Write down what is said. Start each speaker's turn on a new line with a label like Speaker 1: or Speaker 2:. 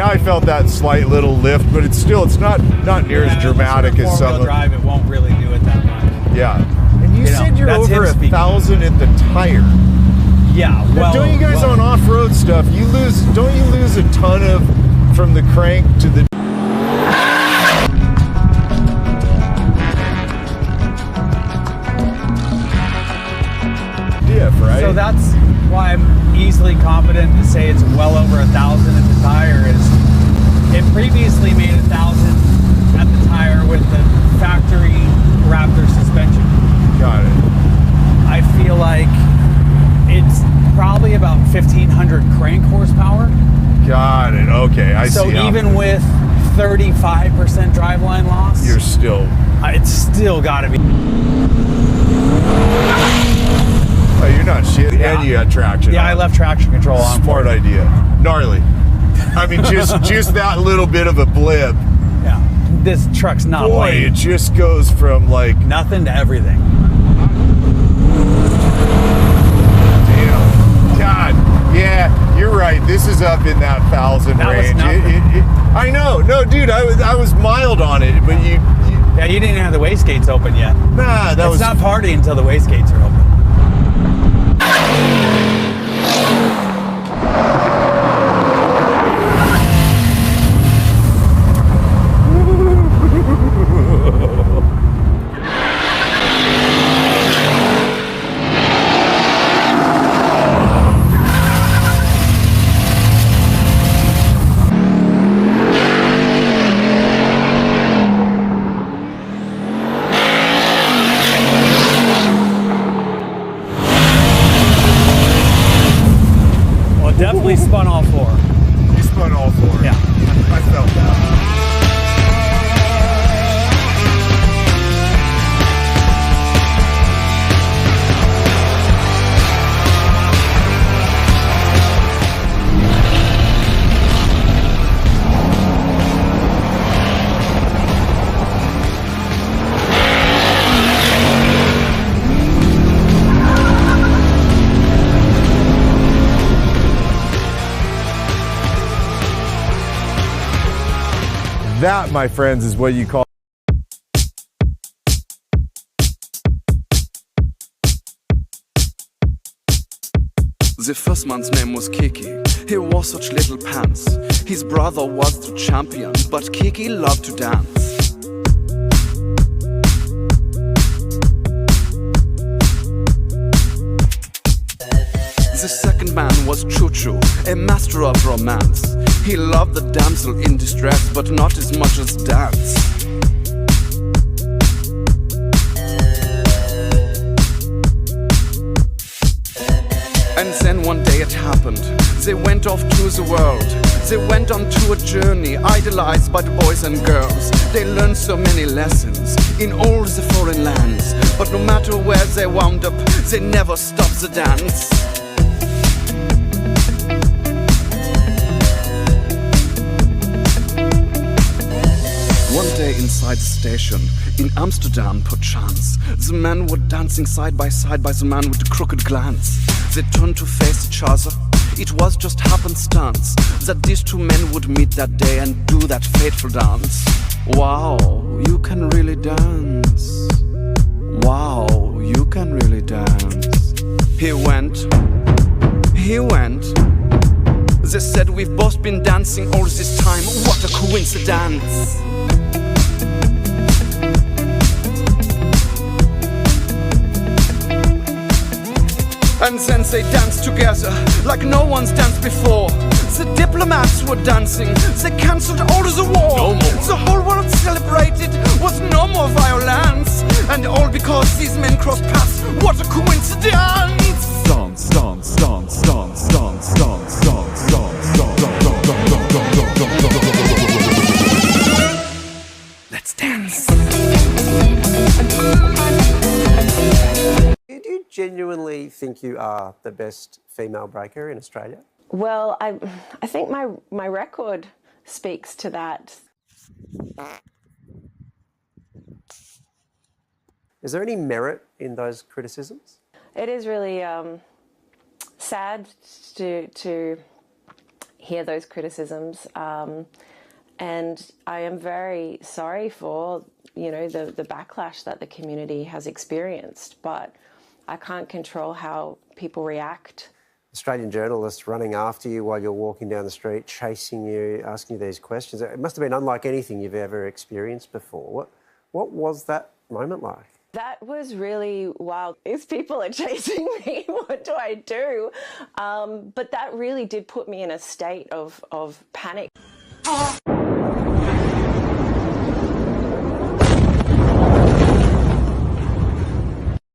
Speaker 1: I felt that slight little lift, but it's not near as dramatic as some.
Speaker 2: Four-wheel drive, it won't really do it that much.
Speaker 1: Yeah, and you said you're over 1,000 at the tire.
Speaker 2: Yeah,
Speaker 1: well, don't you guys on off-road stuff? Don't you lose a ton of from the crank to the? Right?
Speaker 2: So that's why I'm easily confident to say it's well over 1,000 at the tire. It previously made 1,000 at the tire with the factory Raptor suspension.
Speaker 1: Got it.
Speaker 2: I feel like it's probably about 1,500 crank horsepower.
Speaker 1: Got it. Okay, I see.
Speaker 2: So even with 35% driveline loss,
Speaker 1: you're still.
Speaker 2: It's still got to be.
Speaker 1: Oh, you're not shit. Yeah. And you had traction.
Speaker 2: Yeah, I left traction control on.
Speaker 1: Smart idea. Gnarly. I mean, just that little bit of a blip.
Speaker 2: Yeah. This truck's not
Speaker 1: Boy,
Speaker 2: late.
Speaker 1: It just goes from like
Speaker 2: nothing to everything.
Speaker 1: Damn. God. Yeah, you're right. This is up in that 1,000 range. I know. No, dude, I was mild on it, but you.
Speaker 2: Yeah, you didn't have the wastegates open yet.
Speaker 1: Nah,
Speaker 2: it's not party until the wastegates are open. Definitely spun all four.
Speaker 1: You spun all four?
Speaker 2: Yeah.
Speaker 1: I felt that. That, my friends, is what you call
Speaker 3: the first man's name was Kiki. He wore such little pants. His brother was the champion, but Kiki loved to dance. The second man was Choo-Choo, a master of romance. He loved the damsel in distress, but not as much as dance. And then one day it happened. They went off to the world. They went on to a journey, idolized by the boys and girls. They learned so many lessons in all the foreign lands. But no matter where they wound up, they never stopped the dance. One day inside the station, in Amsterdam perchance, the men were dancing side by the man with the crooked glance. They turned to face each other. It was just happenstance that these two men would meet that day and do that fateful dance. Wow, you can really dance. Wow, you can really dance. He went. They said we've both been dancing all this time. What a coincidence. And then they danced together like no one's danced before. The diplomats were dancing, they cancelled all of the war. No more. The whole world celebrated with no more violence. And all because these men crossed paths. What a coincidence! Dance, dance, dance, dance, dance, dance, dance, dance, dance. Let's dance.
Speaker 4: Do you genuinely think you are the best female braker in Australia?
Speaker 5: Well, I think my record speaks to that.
Speaker 4: Is there any merit in those criticisms?
Speaker 5: It is really sad to hear those criticisms. And I am very sorry for, you know, the backlash that the community has experienced, but I can't control how people react.
Speaker 4: Australian journalists running after you while you're walking down the street, chasing you, asking you these questions. It must have been unlike anything you've ever experienced before. What was that moment like?
Speaker 5: That was really wild. These people are chasing me. What do I do? But that really did put me in a state of panic.